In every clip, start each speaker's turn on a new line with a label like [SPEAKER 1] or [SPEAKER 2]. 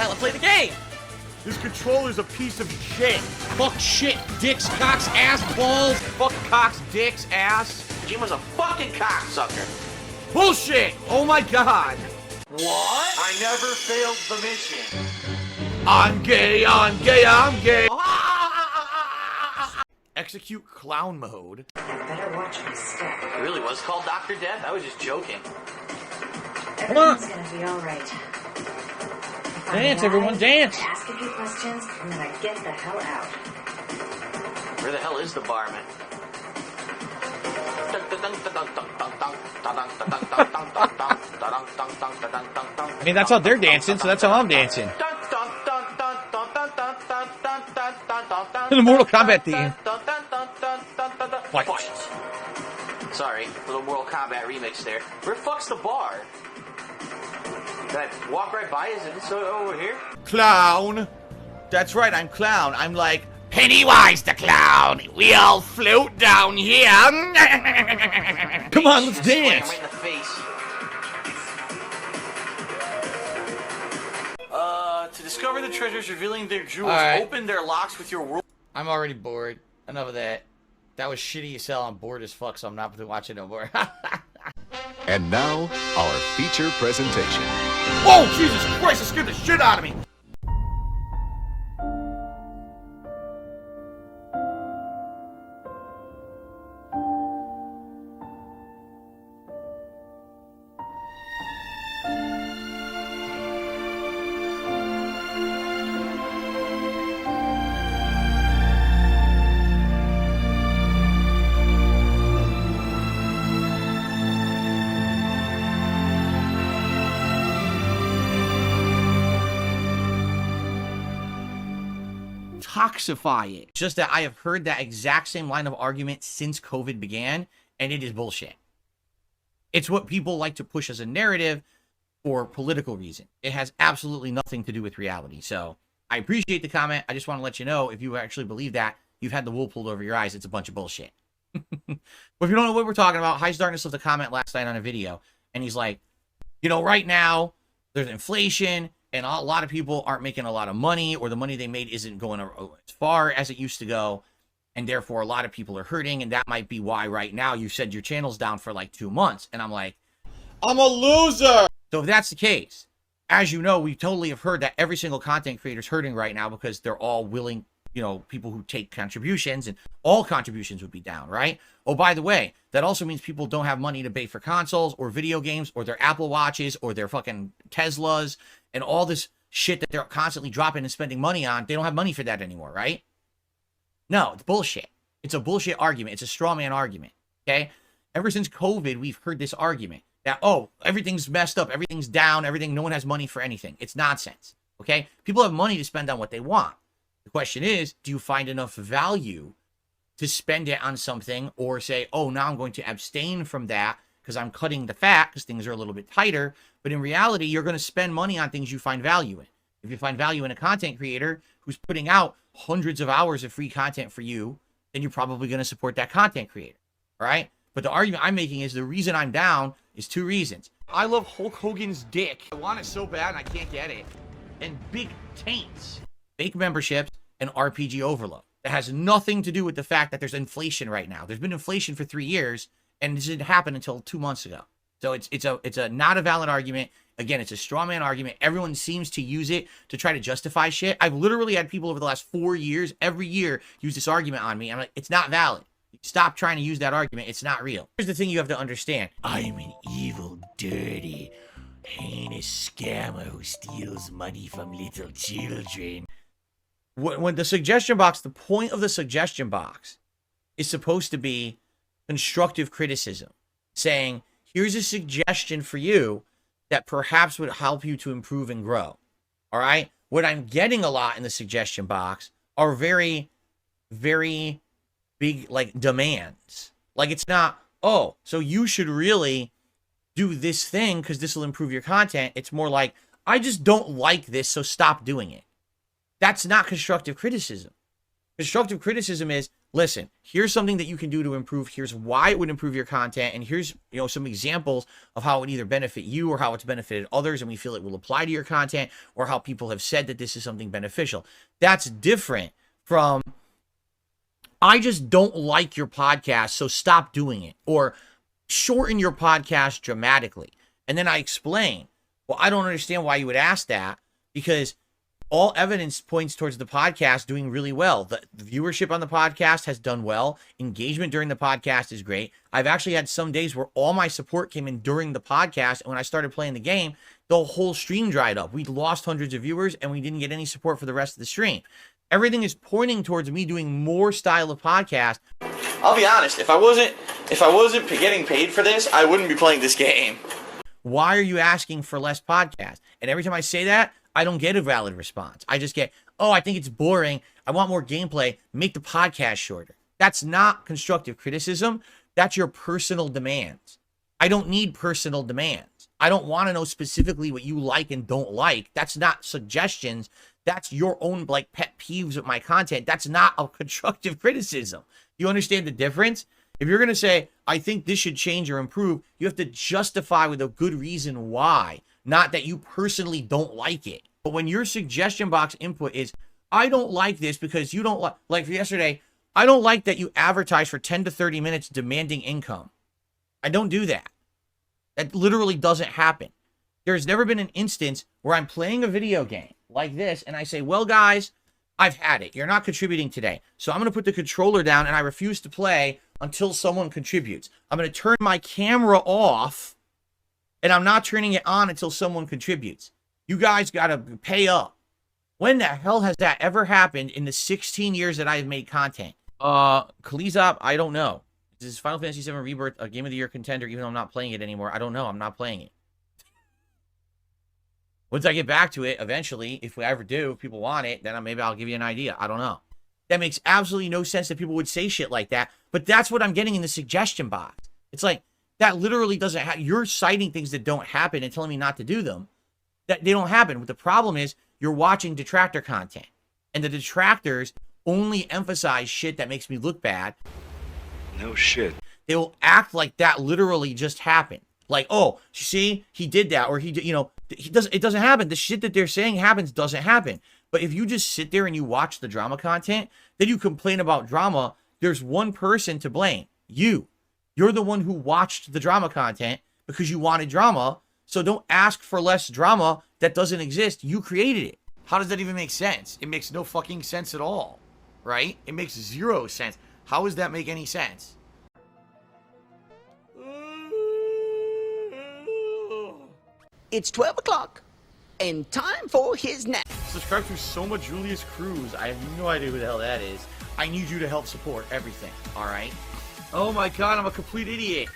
[SPEAKER 1] hell? Let's play the game.
[SPEAKER 2] This controller's a piece of shit.
[SPEAKER 1] Fuck, shit, dicks, cocks, ass, balls.
[SPEAKER 2] Fuck cocks, dicks, ass.
[SPEAKER 3] Jima's a fucking cocksucker.
[SPEAKER 2] Bullshit! Oh my god.
[SPEAKER 3] What? I never failed the mission.
[SPEAKER 2] I'm gay, I'm gay, I'm gay. Execute clown mode.
[SPEAKER 4] I better watch my step.
[SPEAKER 3] It really was called Dr. Death? I was just joking.
[SPEAKER 4] Everything's gonna be alright.
[SPEAKER 1] Dance, everyone, dance.
[SPEAKER 4] Ask a few questions, and then I get the hell out.
[SPEAKER 3] Where the hell is the barman?
[SPEAKER 1] I mean, that's how they're dancing, so that's how I'm dancing. The Mortal Kombat theme.
[SPEAKER 3] Fight. Sorry, little Mortal Kombat remix there. Where the fuck's the bar? Did I walk right by? Is it over here?
[SPEAKER 2] Clown. That's right, I'm clown. I'm like, Pennywise the clown. We all float down here.
[SPEAKER 1] Come on, let's
[SPEAKER 3] Slam
[SPEAKER 1] dance.
[SPEAKER 3] right in the face. To discover the treasures revealing their jewels,
[SPEAKER 1] Alright.
[SPEAKER 3] open their locks with your world.
[SPEAKER 1] I'm already bored. Enough of that. That was shitty as hell. I'm bored as fuck, so I'm not going to watch it no more.
[SPEAKER 5] And now, our feature presentation.
[SPEAKER 2] oh, Jesus Christ, it scared the shit out of me. Toxify it.
[SPEAKER 1] Just that I have heard that exact same line of argument since COVID began, and it is bullshit. It's what people like to push as a narrative for political reason. It has absolutely nothing to do with reality. So I appreciate the comment. I just want to let you know, if you actually believe that, you've had the wool pulled over your eyes. It's a bunch of bullshit. But if you don't know what we're talking about, High's Darkness left a comment last night on a video, and he's like, you know, right now there's inflation, and a lot of people aren't making a lot of money, or the money they made isn't going as far as it used to go, and therefore a lot of people are hurting, and that might be why right now you said your channel's down for like 2 months. And I'm like,
[SPEAKER 2] I'm a loser.
[SPEAKER 1] so if that's the case, as you know, we totally have heard that every single content creator is hurting right now because they're all willing, you know, people who take contributions, and all contributions would be down, right? Oh, by the way, that also means people don't have money to pay for consoles or video games or their Apple Watches or their fucking Teslas and all this shit that they're constantly dropping and spending money on. They don't have money for that anymore, right? No, it's bullshit. It's a bullshit argument. It's a straw man argument, okay? Ever since COVID, we've heard this argument that, oh, everything's messed up, everything's down, no one has money for anything. It's nonsense, okay? People have money to spend on what they want. The question is, do you find enough value to spend it on something, or say, oh, now I'm going to abstain from that because I'm cutting the fat because things are a little bit tighter. But in reality, you're going to spend money on things you find value in. If you find value in a content creator who's putting out hundreds of hours of free content for you, then you're probably going to support that content creator, all right? But the argument I'm making is the reason I'm down is 2 reasons.
[SPEAKER 2] I love Hulk Hogan's dick. I want it so bad and I can't get it. And big taints.
[SPEAKER 1] Fake memberships and RPG overload. That has nothing to do with the fact that there's inflation right now. There's been inflation for 3 years, and this didn't happen until 2 months ago. So it's a not a valid argument. Again, it's a straw man argument. Everyone seems to use it to try to justify shit. I've literally had people over the last 4 years, every year, use this argument on me. I'm like, it's not valid. Stop trying to use that argument. It's not real. Here's the thing you have to understand. I'm an evil, dirty, heinous scammer who steals money from little children. When the suggestion box, the point of the suggestion box is supposed to be constructive criticism, saying, here's a suggestion for you that perhaps would help you to improve and grow. All right? What I'm getting a lot in the suggestion box are very, very big, like, demands. Like, it's not, oh, so you should really do this thing because this will improve your content. It's more like, I just don't like this, so stop doing it. That's not constructive criticism. Constructive criticism is, listen, here's something that you can do to improve. Here's why it would improve your content. And here's, some examples of how it would either benefit you or how it's benefited others. And we feel it will apply to your content, or how people have said that this is something beneficial. That's different from, I just don't like your podcast, so stop doing it, or shorten your podcast dramatically. And then I explain, well, I don't understand why you would ask that, because all evidence points towards the podcast doing really well. The viewership on the podcast has done well. Engagement during the podcast is great. I've actually had some days where all my support came in during the podcast. And when I started playing the game, the whole stream dried up. We lost hundreds of viewers and we didn't get any support for the rest of the stream. Everything is pointing towards me doing more style of podcast.
[SPEAKER 2] I'll be honest, if I wasn't getting paid for this, I wouldn't be playing this game.
[SPEAKER 1] Why are you asking for less podcasts? And every time I say that, I don't get a valid response. I just get, oh, I think it's boring. I want more gameplay. Make the podcast shorter. That's not constructive criticism. That's your personal demands. I don't need personal demands. I don't want to know specifically what you like and don't like. That's not suggestions. That's your own pet peeves with my content. That's not a constructive criticism. You understand the difference? If you're going to say, I think this should change or improve, you have to justify with a good reason why, not that you personally don't like it. But when your suggestion box input is, I don't like this because you don't like for yesterday, I don't like that you advertise for 10 to 30 minutes demanding income. I don't do that. That literally doesn't happen. There's never been an instance where I'm playing a video game like this and I say, well, guys, I've had it. You're not contributing today. So I'm going to put the controller down and I refuse to play until someone contributes. I'm going to turn my camera off and I'm not turning it on until someone contributes. You guys got to pay up. When the hell has that ever happened in the 16 years that I've made content? Khalizab, I don't know. Is Final Fantasy VII Rebirth a Game of the Year contender even though I'm not playing it anymore? I don't know. I'm not playing it. Once I get back to it, eventually, if we ever do, if people want it, then maybe I'll give you an idea. I don't know. That makes absolutely no sense that people would say shit like that. But that's what I'm getting in the suggestion box. It's like, that literally doesn't happen. You're citing things that don't happen and telling me not to do them. That they don't happen. But the problem is, you're watching detractor content. And the detractors only emphasize shit that makes me look bad.
[SPEAKER 6] No shit.
[SPEAKER 1] They will act like that literally just happened. Like, oh, see, he did that, or he did, it doesn't happen. The shit that they're saying doesn't happen. But if you just sit there and you watch the drama content, then you complain about drama, there's one person to blame. You. You're the one who watched the drama content because you wanted drama. So don't ask for less drama that doesn't exist. You created it. How does that even make sense? It makes no fucking sense at all, right? It makes zero sense. How does that make any sense?
[SPEAKER 7] It's 12 o'clock and time for his nap.
[SPEAKER 1] Subscribe to Soma Julius Cruz. I have no idea who the hell that is. I need you to help support everything, all right? Oh my god, I'm a complete idiot.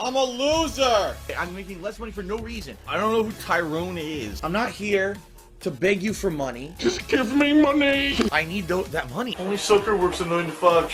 [SPEAKER 1] I'm a loser. I'm making less money for no reason. I don't know who Tyrone is. I'm not here to beg you for money.
[SPEAKER 6] Just give me money.
[SPEAKER 1] I need that money.
[SPEAKER 6] Only sucker works a 9 to 5 job.